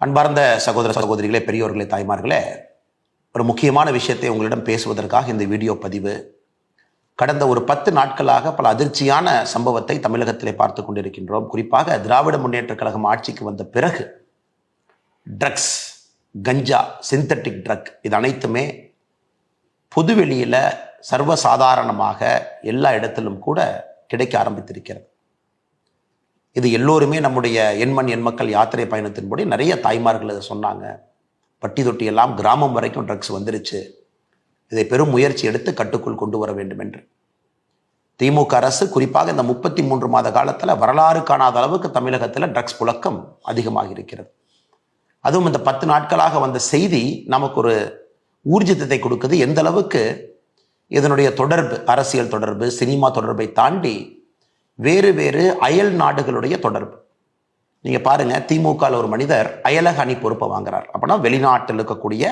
அன்பார்ந்த சகோதர சகோதரிகளே, பெரியோர்களே, தாய்மார்களே, ஒரு முக்கியமான விஷயத்தை உங்களிடம் பேசுவதற்காக இந்த வீடியோ பதிவு. கடந்த ஒரு 10 நாட்களாக பல அதிர்ச்சியான சம்பவத்தை தமிழகத்திலே பார்த்து கொண்டிருக்கின்றோம். குறிப்பாக திராவிட முன்னேற்ற கழகம் ஆட்சிக்கு வந்த பிறகு ட்ரக்ஸ், கஞ்சா, சிந்தட்டிக் ட்ரக் இது அனைத்துமே பொதுவெளியில் சர்வசாதாரணமாக எல்லா இடத்திலும் கூட கிடைக்க ஆரம்பித்திருக்கிறது. இது எல்லோருமே நம்முடைய எண்மண் எண்மக்கள் யாத்திரை பயணத்தின்படி நிறைய தாய்மார்கள் இதை சொன்னாங்க. பட்டி தொட்டி எல்லாம் கிராமம் வரைக்கும் ட்ரக்ஸ் வந்துருச்சு, இதை பெரும் முயற்சி எடுத்து கட்டுக்குள் கொண்டு வர வேண்டும் என்று. திமுக அரசு குறிப்பாக இந்த 33 மாத காலத்தில் வரலாறு காணாத அளவுக்கு தமிழகத்தில் ட்ரக்ஸ் புழக்கம் அதிகமாக இருக்கிறது. அதுவும் இந்த 10 நாட்களாக வந்த செய்தி நமக்கு ஒரு ஊர்ஜிதத்தை கொடுக்குது. எந்த அளவுக்கு இதனுடைய தொடர்பு, அரசியல் தொடர்பு, சினிமா தொடர்பை தாண்டி வேறு வேறு அயல் நாடுகளுடைய தொடர்பு. நீங்க பாருங்க, திமுக ஒரு மனிதர் அயலக அணி பொறுப்பை வாங்குறார். அப்படின்னா வெளிநாட்டில் இருக்கக்கூடிய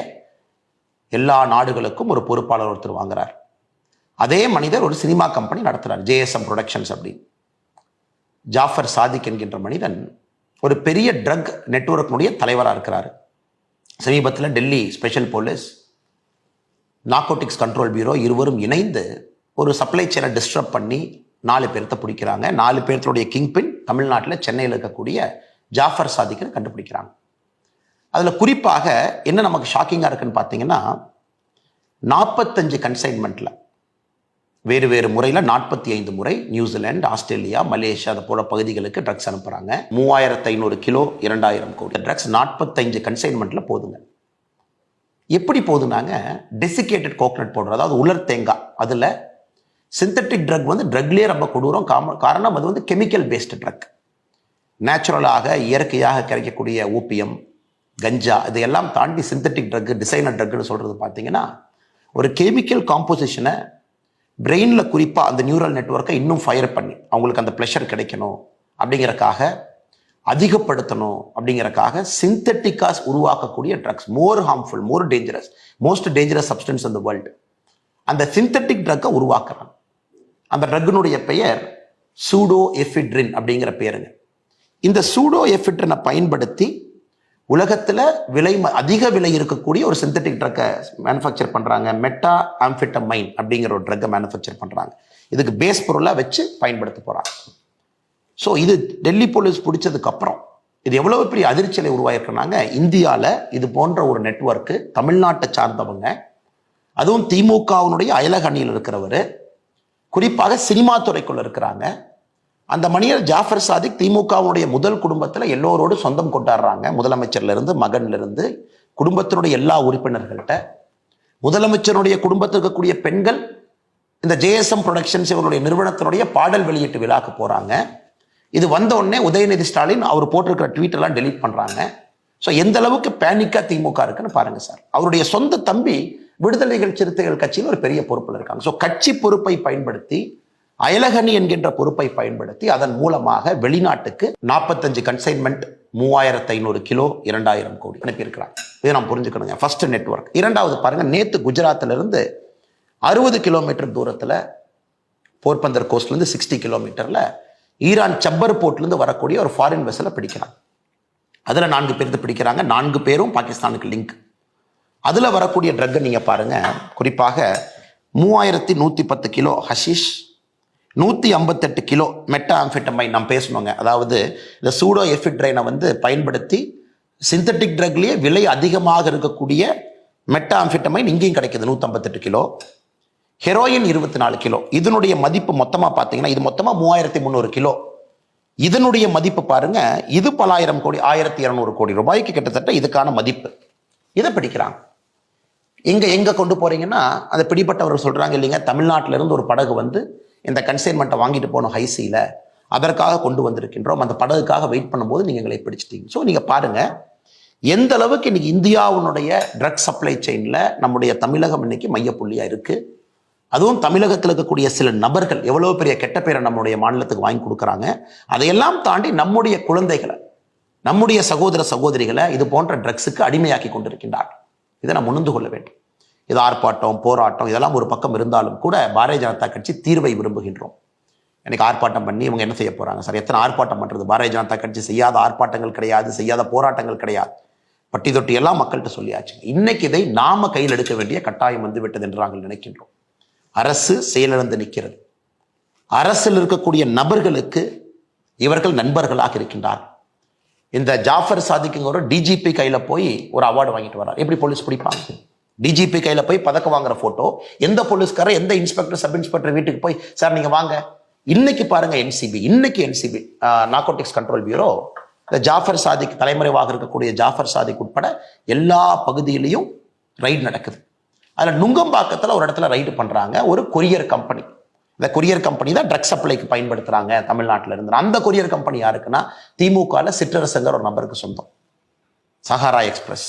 எல்லா நாடுகளுக்கும் ஒரு பொறுப்பாளர் ஒருத்தர் வாங்குறார். அதே மனிதர் ஒரு சினிமா கம்பெனி நடத்துறார், JSM ப்ரொடக்ஷன்ஸ் அப்படின்னு. ஜாஃபர் சாதிக் என்கின்ற மனிதன் ஒரு பெரிய ட்ரக் நெட்வொர்க்கினுடைய தலைவராக இருக்கிறார். சமீபத்தில் Delhi special police, narcotics control bureau இருவரும் இணைந்து ஒரு சப்ளை செயினை டிஸ்டர்ப் பண்ணி 4 பேர்த்த பிடிக்கிறாங்க. 4 பேர்த்தோடைய கிங்பின் தமிழ்நாட்டில் சென்னையில் இருக்கக்கூடிய ஜாஃபர் சாதிக்கை கண்டுபிடிக்கிறாங்க. அதில் குறிப்பாக என்ன நமக்கு ஷாக்கிங்காக இருக்குன்னு பார்த்தீங்கன்னா, 45 கன்சைன்மெண்ட்டில் வேறு வேறு முறையில் 45 முறை நியூசிலாந்து, ஆஸ்திரேலியா, மலேசியா அது போல பகுதிகளுக்கு ட்ரக்ஸ் அனுப்புகிறாங்க. 3500 கிலோ, 2000 கோடி ட்ரக்ஸ் 45 கன்சைன்மெண்ட்டில் போதுங்க. எப்படி போதுனாங்க, டெசிகேட்டட் கோகனட் பவுடர், அதாவது உலர் தேங்காய், அதில் சிந்தட்டிக் ட்ரக் ட்ரக்லேயே ரொம்ப கொடூரம். காரணம் அது கெமிக்கல் பேஸ்டு ட்ரக். நேச்சுரலாக இயற்கையாக கிடைக்கக்கூடிய ஓபியம், கஞ்சா இதையெல்லாம் தாண்டி சிந்தட்டிக் ட்ரக், டிசைனர் ட்ரக்னு சொல்கிறது பார்த்தீங்கன்னா ஒரு கெமிக்கல் காம்போசிஷனை பிரெயினில் குறிப்பாக அந்த நியூரல் நெட்வொர்க்கை இன்னும் ஃபயர் பண்ணி அவங்களுக்கு அந்த ப்ளஷர் கிடைக்கணும் அப்படிங்கிறக்காக, அதிகப்படுத்தணும் அப்படிங்கிறக்காக சிந்தட்டிக்காக உருவாக்கக்கூடிய drugs more harmful, more dangerous, most dangerous substance in the world. அந்த சிந்தட்டிக் ட்ரக்கை உருவாக்குறாங்க. அந்த ட்ரக்கினுடைய பெயர் சூடோ எஃபிட்ரின் அப்படிங்கிற பேருங்க. இந்த சூடோ எஃபிட்ரினை பயன்படுத்தி உலகத்தில் அதிக விலை இருக்கக்கூடிய ஒரு சிந்தட்டிக் ட்ரக்கை மேனுஃபேக்சர் பண்ணுறாங்க. மெட்டா ஆம்ஃபெட்டமைன் அப்படிங்கிற ஒரு ட்ரக்கை மேனுஃபேக்சர் பண்ணுறாங்க. இதுக்கு பேஸ் பொருளாக வச்சு பயன்படுத்த போகிறாங்க. ஸோ இது டெல்லி போலீஸ் பிடிச்சதுக்கப்புறம் இது எவ்வளோ பெரிய அதிர்ச்சியை உருவாயிருக்கிறாங்க. இந்தியாவில் இது போன்ற ஒரு நெட்வொர்க்கு, தமிழ்நாட்டை சார்ந்தவங்க, அதுவும் திமுகவினுடைய அயலக அணியில் இருக்கிறவர், குறிப்பாக சினிமா துறைக்குள்ள இருக்கிறாங்க. அந்த மனிதர் ஜாஃபர் சாதிக் திமுகவுடைய முதல் குடும்பத்தில் எல்லோரோடு சொந்தம் கொண்டாடுறாங்க. முதலமைச்சர்லேருந்து, மகன்லேருந்து, குடும்பத்தினுடைய எல்லா உறுப்பினர்கள்ட்ட. முதலமைச்சருடைய குடும்பத்தில் இருக்கக்கூடிய பெண்கள் இந்த JSM ப்ரொடக்ஷன்ஸ் இவருடைய நிறுவனத்தினுடைய பாடல் வெளியீட்டு விழாக்கு போகிறாங்க. இது வந்த உடனே உதயநிதி ஸ்டாலின் அவர் போட்டிருக்கிற ட்வீட்டெல்லாம் டெலீட் பண்ணுறாங்க. ஸோ எந்த அளவுக்கு பேனிக்காக திமுக இருக்குன்னு பாருங்க சார். அவருடைய சொந்த தம்பி விடுதலைகள் சிறுத்தைகள் கட்சியில் ஒரு பெரிய பொறுப்பில் இருக்காங்க. ஸோ கட்சி பொறுப்பை பயன்படுத்தி, அயலகணி என்கின்ற பொறுப்பை பயன்படுத்தி அதன் மூலமாக வெளிநாட்டுக்கு 45 கன்சைன்மெண்ட், 3500 கிலோ, 2000 கோடி அனுப்பியிருக்கிறாங்க. இதை நாம் புரிஞ்சுக்கணுங்க. First network. இரண்டாவது பாருங்க, நேற்று குஜராத்திலிருந்து 60 கிலோமீட்டர் தூரத்தில், போர்பந்தர் கோஸ்ட்லேருந்து 60 கிலோமீட்டரில் ஈரான் சப்பர் போர்ட்லேருந்து வரக்கூடிய ஒரு ஃபாரின் வெசலை பிடிக்கிறாங்க. அதில் 4 பேர்த்து பிடிக்கிறாங்க. 4 பேரும் பாகிஸ்தானுக்கு லிங்க். அதில் வரக்கூடிய ட்ரக்கை நீங்கள் பாருங்கள். குறிப்பாக 3110 kilo hashish, 158 kilo meta amphetamine நாம் பேசணுங்க. அதாவது இந்த சூடோ எஃபிட்ரைனை பயன்படுத்தி சிந்தட்டிக் ட்ரக்லேயே விலை அதிகமாக இருக்கக்கூடிய மெட்டா ஆம்ஃபெட்டமைன் இங்கேயும் கிடைக்குது. 158 கிலோ. Heroin 24 kilo. இதனுடைய மதிப்பு மொத்தமாக பார்த்தீங்கன்னா, இது மொத்தமாக 3300 கிலோ. இதனுடைய மதிப்பு பாருங்க, இது பல ஆயிரம் கோடி, 1200 கோடி ரூபாய்க்கு கிட்டத்தட்ட இதுக்கான மதிப்பு. இதை பிடிக்கிறாங்க. எங்க கொண்டு போறீங்கன்னா, அந்த பிடிப்பட்டவர்கள் சொல்றாங்க இல்லைங்க, தமிழ்நாட்டில இருந்து ஒரு படகு இந்த கன்சைன்மெண்ட்டை வாங்கிட்டு போனோம் ஹைசியில, அதற்காக கொண்டு வந்திருக்கின்றோம், அந்த படகுக்காக வெயிட் பண்ணும்போது நீங்க எங்களை பிடிச்சிட்டீங்க. ஸோ நீங்க பாருங்க எந்த அளவுக்கு இன்னைக்கு இந்தியாவுடைய ட்ரக் சப்ளை செயின்ல நம்முடைய தமிழகம் இன்னைக்கு மையப்புள்ளியா இருக்கு. அதுவும் தமிழகத்தில் இருக்கக்கூடிய சில நபர்கள் எவ்வளவு பெரிய கெட்ட பேரை நம்முடைய மாநிலத்துக்கு வாங்கி கொடுக்குறாங்க. அதையெல்லாம் தாண்டி நம்முடைய குழந்தைகளை, நம்முடைய சகோதர சகோதரிகளை இது போன்ற ட்ரக்ஸுக்கு அடிமையாக்கி கொண்டிருக்கின்றார்கள். இதை நாம் உணர்ந்து கொள்ள வேண்டும். இது ஆர்ப்பாட்டம், போராட்டம் இதெல்லாம் ஒரு பக்கம் இருந்தாலும் கூட பாரதிய ஜனதா கட்சி தீர்வை விரும்புகின்றோம். எனக்கு ஆர்ப்பாட்டம் பண்ணி இவங்க என்ன செய்ய போறாங்க சார்? எத்தனை ஆர்ப்பாட்டம் பண்றது? பாரதிய ஜனதா கட்சி செய்யாத ஆர்ப்பாட்டங்கள் கிடையாது, செய்யாத போராட்டங்கள் கிடையாது. பட்டி தொட்டி எல்லாம் மக்கள்கிட்ட சொல்லியாச்சு. இன்னைக்கு இதை நாம கையில் எடுக்க வேண்டிய கட்டாயம் வந்து விட்டது என்று நாங்கள் நினைக்கின்றோம். அரசு செயலிழந்து நிற்கிறது. அரசில் இருக்கக்கூடிய நபர்களுக்கு இவர்கள் நண்பர்களாக இருக்கின்றார். இந்த ஜாஃபர் சாதிக்குங்கிற டிஜிபி கையில போய் ஒரு அவார்டு வாங்கிட்டு வர்றார். எப்படி போலீஸ் பிடிப்பாங்க? டிஜிபி கையில போய் பதக்கம் வாங்குற போட்டோ, எந்த போலீஸ்காரர் எந்த இன்ஸ்பெக்டர் சப் இன்ஸ்பெக்டர் வீட்டுக்கு போய் சார் நீங்க வாங்க. இன்னைக்கு பாருங்க என்சிபி நார்கோட்டிக்ஸ் கண்ட்ரோல் பியூரோ இந்த ஜாஃபர் சாதிக் தலைமறைவாக இருக்கக்கூடிய ஜாஃபர் சாதிக் உட்பட எல்லா பகுதியிலையும் ரைடு நடக்குது. அதுல நுங்கம்பாக்கத்தில் ஒரு இடத்துல ரைடு பண்றாங்க. ஒரு கொரியர் கம்பெனி, இந்த கொரியர் கம்பெனி தான் ட்ரக் சப்ளைக்கு பயன்படுத்துறாங்க தமிழ்நாட்டில் இருந்து. அந்த கொரியர் கம்பெனி யாருக்குன்னா திமுக சிற்றரசங்கர் ஒரு நபருக்கு சொந்தம், சஹாரா எக்ஸ்பிரஸ்.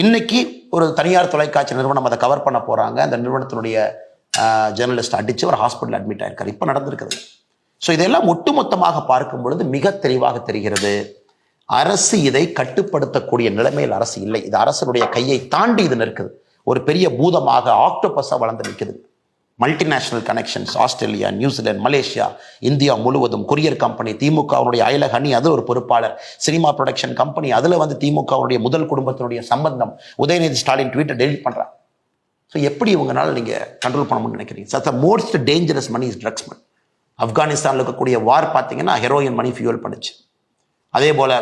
இன்னைக்கு ஒரு தனியார் தொலைக்காட்சி நிறுவனம் அதை கவர் பண்ண போறாங்க. அந்த நிறுவனத்தினுடைய ஜேர்னலிஸ்ட் அடிச்சு ஒரு ஹாஸ்பிட்டல் அட்மிட் ஆயிருக்காரு. இப்ப நடந்திருக்குது. ஸோ இதெல்லாம் ஒட்டுமொத்தமாக பார்க்கும் பொழுது மிக தெளிவாக தெரிகிறது, அரசு இதை கட்டுப்படுத்தக்கூடிய நிலைமையில் அரசு இல்லை. இது அரசனுடைய கையை தாண்டி இது நிற்குது. ஒரு பெரிய பூதமாக ஆக்டோபஸா வளர்ந்து நிற்குது. Multinational connections, Australia, New Zealand, Malaysia, India முழுவதும் கொரியர் கம்பெனி, திமுகவுடைய அயலக அணி, அதில் ஒரு பொறுப்பாளர், சினிமா ப்ரொடக்ஷன் கம்பெனி, அதில் வந்து திமுகவுடைய முதல் குடும்பத்தினுடைய சம்பந்தம். உதயநிதி ஸ்டாலின் ட்வீட்டை டெலிட் பண்றாங்க. ஸோ எப்படி இவங்கனால நீங்க கண்ட்ரோல் பண்ண முடியும்னு நினைக்கிறீங்க? சத்த most dangerous money is drugs money. ஆப்கானிஸ்தானில் இருக்கக்கூடிய வார் பார்த்தீங்கன்னா ஹெரோயின் மணி ஃபியூல் பண்ணுச்சு. அதே போல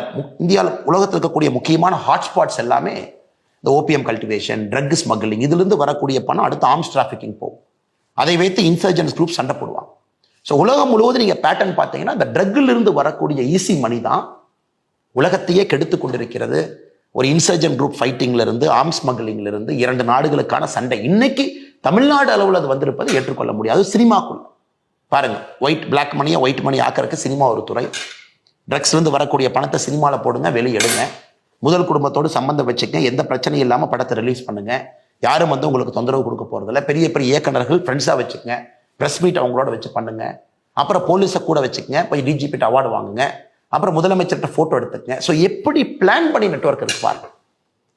இந்தியாவில் உலகத்தில் இருக்கக்கூடிய முக்கியமான ஹாட்ஸ்பாட்ஸ் எல்லாமே இந்த ஓபிஎம் கல்டிவேஷன், ட்ரக் ஸ்மக்லிங், இதிலிருந்து வரக்கூடிய பணம் அடுத்து ஆர்ம்ஸ் டிராஃபிக்கிங் போகும். அதை வைத்து இன்சர்ஜென்ட்ஸ் குரூப் சண்டை போடுவாங்க. ஸோ உலகம் முழுவதும் நீங்கள் பேட்டர்ன் பார்த்தீங்கன்னா இந்த ட்ரக்கிலிருந்து வரக்கூடிய ஈஸி மணி தான் உலகத்தையே கெடுத்து கொண்டிருக்கிறது. ஒரு இன்சர்ஜென்ட் குரூப் ஃபைட்டிங்ல இருந்து, ஆர்ம்ஸ் ஸ்மக்லிங்ல இருந்து 2 நாடுகளுக்கான சண்டை. இன்னைக்கு தமிழ்நாடு அளவில் அது வந்திருப்பது ஏற்றுக்கொள்ள முடியாது. சினிமாக்குள்ள பாருங்க, பிளாக் மணியை ஒயிட் மணி ஆக்கிறதுக்கு சினிமா ஒரு துறை. ட்ரக்ஸ்ல இருந்து வரக்கூடிய பணத்தை சினிமாவில் போடுங்க, வெளியே எடுங்க, முதல் குடும்பத்தோடு சம்பந்தம் வச்சுக்கங்க, எந்த பிரச்சனையும் இல்லாமல் படத்தை ரிலீஸ் பண்ணுங்க, யாரும் வந்து உங்களுக்கு தொந்தரவு கொடுக்க போறதில்ல. பெரிய பெரிய இயக்குநர்கள் ஃப்ரெண்ட்ஸாக வச்சுக்கங்க, ப்ரெஸ் மீட் அவங்களோட வச்சு பண்ணுங்க, அப்புறம் போலீஸை கூட வச்சுக்கங்க, போய் டிஜிபிட்ட அவார்டு வாங்குங்க, அப்புறம் முதலமைச்சர்கிட்ட போட்டோ எடுத்துக்கங்க. ஸோ எப்படி பிளான் பண்ணி நெட்வொர்க் இருப்பார்கள்.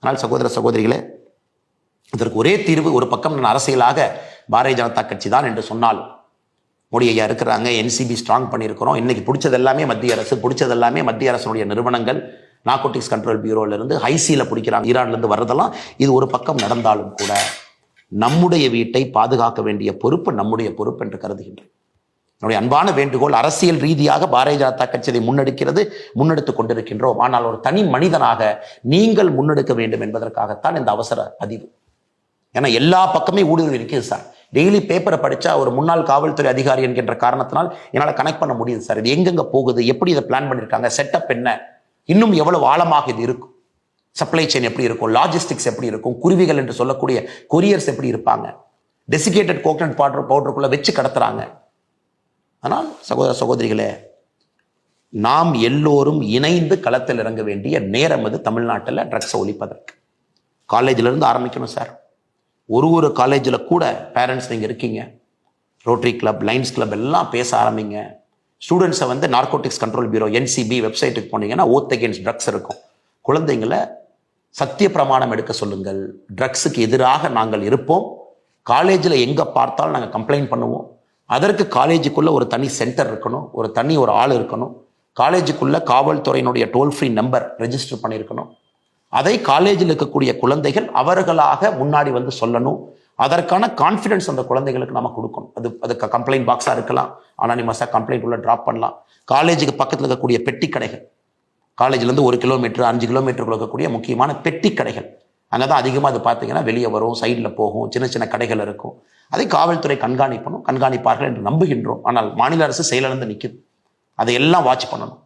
ஆனால் சகோதர சகோதரிகளே, இதற்கு ஒரே தீர்வு, ஒரு பக்கம் நான் அரசியலாக பாரதிய ஜனதா கட்சி தான் என்று சொன்னாலும், மோடி ஐயா இருக்கிறாங்க, என்சிபி ஸ்ட்ராங் பண்ணியிருக்கிறோம், இன்னைக்கு பிடிச்சது எல்லாமே மத்திய அரசு, பிடிச்சது எல்லாமே மத்திய அரசுடைய நிறுவனங்கள், நார்கோட்டிக்ஸ் கண்ட்ரோல் பியூரோல இருந்து ஹைசியில பிடிக்கிறாங்க, ஈரான்ல இருந்து வர்றதெல்லாம். இது ஒரு பக்கம் நடந்தாலும் கூட நம்முடைய வீட்டை பாதுகாக்க வேண்டிய பொறுப்பு நம்முடைய பொறுப்பு என்று கருதுகின்றேன். என்னுடைய அன்பான வேண்டுகோள், அரசியல் ரீதியாக பாரதிய ஜனதா கட்சியை முன்னெடுத்துக் கொண்டிருக்கின்றோம். ஆனால் ஒரு தனி மனிதனாக நீங்கள் முன்னெடுக்க வேண்டும் என்பதற்காகத்தான் இந்த அவசர பதிவு. ஏன்னா எல்லா பக்கமே ஊடுருவி இருக்குது சார். டெய்லி பேப்பரை படிச்சா ஒரு முன்னாள் காவல்துறை அதிகாரி என்கின்ற காரணத்தினால் என்னால் கனெக்ட் பண்ண முடியுது சார். இது எங்கெங்க போகுது, எப்படி இதை பிளான் பண்ணியிருக்காங்க, செட்டப் என்ன, இன்னும் எவ்வளவு ஆழமாக இது இருக்கும், சப்ளை செயின் எப்படி இருக்கும், லாஜிஸ்டிக்ஸ் எப்படி இருக்கும், குருவிகள் என்று சொல்லக்கூடிய கொரியர்ஸ் எப்படி இருப்பாங்க, டெசிகேட்டட் கோகனட் பவுடருக்குள்ள வச்சு கடத்துறாங்க. ஆனால் சகோதர சகோதரிகளே, நாம் எல்லோரும் இணைந்து களத்தில் இறங்க வேண்டிய நேரம் அது தமிழ்நாட்டில் ட்ரக்ஸை ஒழிப்பதற்கு. காலேஜில் இருந்து ஆரம்பிக்கணும் சார். ஒரு காலேஜில் கூட பேரண்ட்ஸ் நீங்கள் இருக்கீங்க, ரோட்டரி கிளப், லைன்ஸ் கிளப் எல்லாம் பேச ஆரம்பிங்க. ஸ்டூடெண்ட்ஸை வந்து நார்கோட்டிக்ஸ் கண்ட்ரோல் பியூரோ என்சிபி வெப்சைட்டுக்கு போனீங்கன்னா ஓத் அகேன்ஸ்ட் ட்ரக்ஸ் இருக்கும். குழந்தைங்களை சத்திய பிரமாணம் எடுக்க சொல்லுங்கள். ட்ரக்ஸுக்கு எதிராக நாங்கள் இருப்போம். காலேஜில் எங்கே பார்த்தாலும் நாங்கள் கம்ப்ளைண்ட் பண்ணுவோம். அதற்கு காலேஜுக்குள்ளே ஒரு தனி சென்டர் இருக்கணும், ஒரு ஆள் இருக்கணும். காலேஜுக்குள்ளே காவல்துறையினுடைய டோல் ஃப்ரீ நம்பர் ரெஜிஸ்டர் பண்ணியிருக்கணும். அதை காலேஜில் இருக்கக்கூடிய குழந்தைகள் அவர்களாக முன்னாடி வந்து சொல்லணும். அதற்கான கான்ஃபிடன்ஸ் அந்த குழந்தைகளுக்கு நம்ம கொடுக்கணும். அதுக்கு கம்ப்ளைண்ட் பாக்ஸாக இருக்கலாம், அனானிமஸாக கம்ப்ளைண்ட் உள்ள ட்ராப் பண்ணலாம். காலேஜுக்கு பக்கத்தில் இருக்கக்கூடிய பெட்டி கடைகள், காலேஜ்லேருந்து 1 கிலோமீட்டர் 5 கிலோமீட்டருக்குள்ள இருக்கக்கூடிய முக்கியமான பெட்டி கடைகள், அங்கே தான் அதிகமாக அது பார்த்தீங்கன்னா வெளியே வரும், சைடில் போகும், சின்ன சின்ன கடைகள் இருக்கும். அதை காவல்துறை கண்காணிப்பார்கள் என்று நம்புகின்றோம். ஆனால் மாநில அரசு செயலிழந்து நிற்குது. அதையெல்லாம் வாட்ச் பண்ணணும்.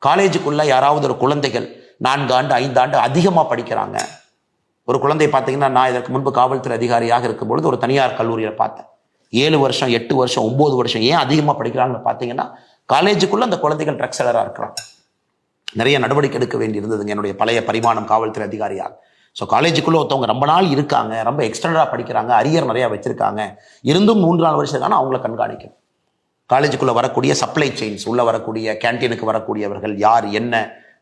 காலேஜுக்குள்ள யாராவது ஒரு குழந்தைகள் 4 ஆண்டு 5 ஆண்டு அதிகமாக படிக்கிறாங்க. ஒரு குழந்தை பார்த்தீங்கன்னா, நான் இதற்கு முன்பு காவல்துறை அதிகாரியாக இருக்கும்பொழுது ஒரு தனியார் கல்லூரியில் பார்த்தேன். 7 வருஷம் 8 வருஷம் 9 வருஷம் ஏன் அதிகமாக படிக்கிறாங்கன்னு பார்த்தீங்கன்னா, காலேஜுக்குள்ள அந்த குழந்தைகள் ட்ரக்ஸ் செல்லராக இருக்கிறாங்க. நிறைய நடவடிக்கை எடுக்க வேண்டி இருந்ததுங்க என்னுடைய பழைய பரிமாணம் காவல்துறை அதிகாரியாக. ஸோ காலேஜுக்குள்ளே ஒருத்தவங்க ரொம்ப நாள் இருக்காங்க, ரொம்ப எக்ஸ்டெண்டடாக படிக்கிறாங்க, அரியர் நிறையா வச்சிருக்காங்க, இருந்தும் 3-4 வருஷத்துக்கான அவங்கள கண்காணிக்கணும். காலேஜுக்குள்ளே வரக்கூடிய சப்ளை செயின்ஸ், உள்ளே வரக்கூடிய கேன்டீனுக்கு வரக்கூடியவர்கள் யார், என்ன,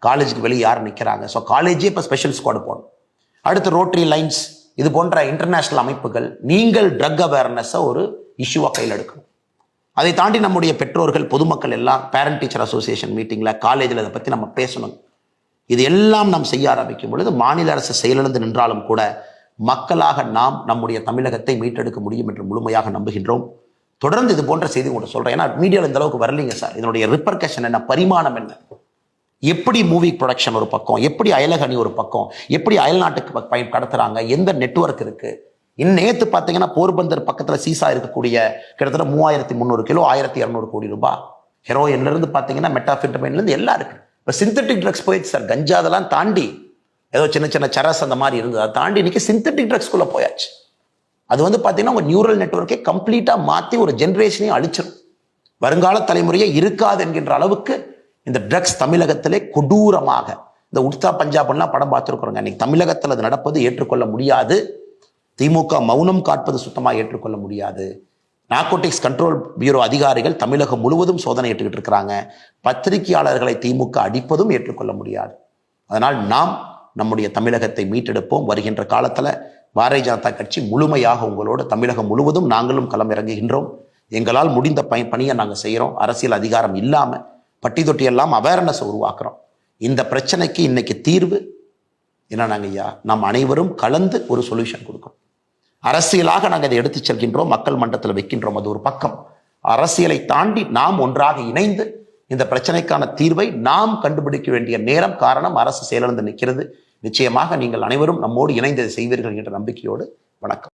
காலேஜுக்கு வெளியே யார் நிற்கிறாங்க. ஸோ காலேஜே இப்போ ஸ்பெஷல் ஸ்குவாட் போகணும். அடுத்து ரோட்டரி, லைன்ஸ், இது போன்ற இன்டர்நேஷ்னல் அமைப்புகள் நீங்கள் ட்ரக் அவேர்னஸை ஒரு இஷ்யூவாக கையில் எடுக்கணும். அதை தாண்டி நம்முடைய பெற்றோர்கள், பொதுமக்கள் எல்லாம் பேரண்ட் டீச்சர் அசோசியேஷன் மீட்டிங்கில், காலேஜில் இதை பற்றி நம்ம பேசணும். இது எல்லாம் நாம் செய்ய ஆரம்பிக்கும் பொழுது மாநில அரசு செயலிழந்து நின்றாலும் கூட மக்களாக நாம் நம்முடைய தமிழகத்தை மீட்டெடுக்க முடியும் என்று முழுமையாக நம்புகின்றோம். தொடர்ந்து இது போன்ற செய்தி உங்கள்கிட்ட சொல்றேன். ஏன்னா மீடியாவில் இந்த அளவுக்கு வரலீங்க சார். இதனுடைய ரிப்பர்கஷன் என்ன, பரிமாணம் என்ன, எப்படி மூவி ப்ரொடக்ஷன் ஒரு பக்கம், எப்படி அயலகணி ஒரு பக்கம், எப்படி அயல்நாட்டுக்கு கடத்துறாங்க, எந்த நெட்வொர்க் இருக்கு. நேற்று பார்த்தீங்கன்னா போர்பந்தர் பக்கத்தில் சீசா இருக்கக்கூடிய கிட்டத்தட்ட 3300 கிலோ 1200 கோடி ரூபாய் ஹெரோயின்ல இருந்து பார்த்தீங்கன்னா மெட்டாஃபெட்டமைன்ல இருந்து எல்லாம் இருக்கு. இப்போ சிந்தட்டிக் ட்ரக்ஸ் போயிடுச்சு சார். கஞ்சா அதெல்லாம் தாண்டி ஏதோ சின்ன சின்ன சரஸ் அந்த மாதிரி இருந்தது, அதை தாண்டி இன்னைக்கு சிந்தட்டிக் ட்ரக்ஸ்குள்ள போயாச்சு. அது பார்த்தீங்கன்னா உங்க நியூரல் நெட்வொர்க்கை கம்ப்ளீட்டா மாற்றி ஒரு ஜென்ரேஷனையும் அழிச்சிடும். வருங்கால தலைமுறையே இருக்காது என்கின்ற அளவுக்கு இந்த ட்ரக்ஸ் தமிழகத்திலே கொடூரமாக, இந்த உட்சா பஞ்சாப்லாம் படம் பார்த்துருக்குறோங்க. இன்னைக்கு தமிழகத்தில் அது நடப்பது ஏற்றுக்கொள்ள முடியாது. திமுக மௌனம் காட்பது சுத்தமாக ஏற்றுக்கொள்ள முடியாது. நார்கோட்டிக்ஸ் கண்ட்ரோல் பியூரோ அதிகாரிகள் தமிழகம் முழுவதும் சோதனை ஏற்றுக்கிட்டு இருக்கிறாங்க. பத்திரிகையாளர்களை திமுக அடிப்பதும் ஏற்றுக்கொள்ள முடியாது. அதனால் நாம் நம்முடைய தமிழகத்தை மீட்டெடுப்போம். வருகின்ற காலத்தில் பாரதிய ஜனதா கட்சி முழுமையாக உங்களோட தமிழகம் முழுவதும் நாங்களும் களம் இறங்குகின்றோம். எங்களால் முடிந்த பணியை நாங்கள் செய்கிறோம். அரசியல் அதிகாரம் இல்லாமல் பட்டி தொட்டி எல்லாம் அவேர்னஸ் உருவாக்குறோம். இந்த பிரச்சனைக்கு இன்னைக்கு தீர்வு என்னன்னாங்க ஐயா, நாம் அனைவரும் கலந்து ஒரு சொல்யூஷன் கொடுக்கணும். அரசியலாக நாங்கள் இதை எடுத்து செல்கின்றோம், மக்கள் மன்றத்தில் வைக்கின்றோம். அது ஒரு பக்கம். அரசியலை தாண்டி நாம் ஒன்றாக இணைந்து இந்த பிரச்சனைக்கான தீர்வை நாம் கண்டுபிடிக்க வேண்டிய நேரம், காரணம் அரசு செயலிழந்து நிற்கிறது. நிச்சயமாக நீங்கள் அனைவரும் நம்மோடு இணைந்து செய்வீர்கள் என்ற நம்பிக்கையோடு வணக்கம்.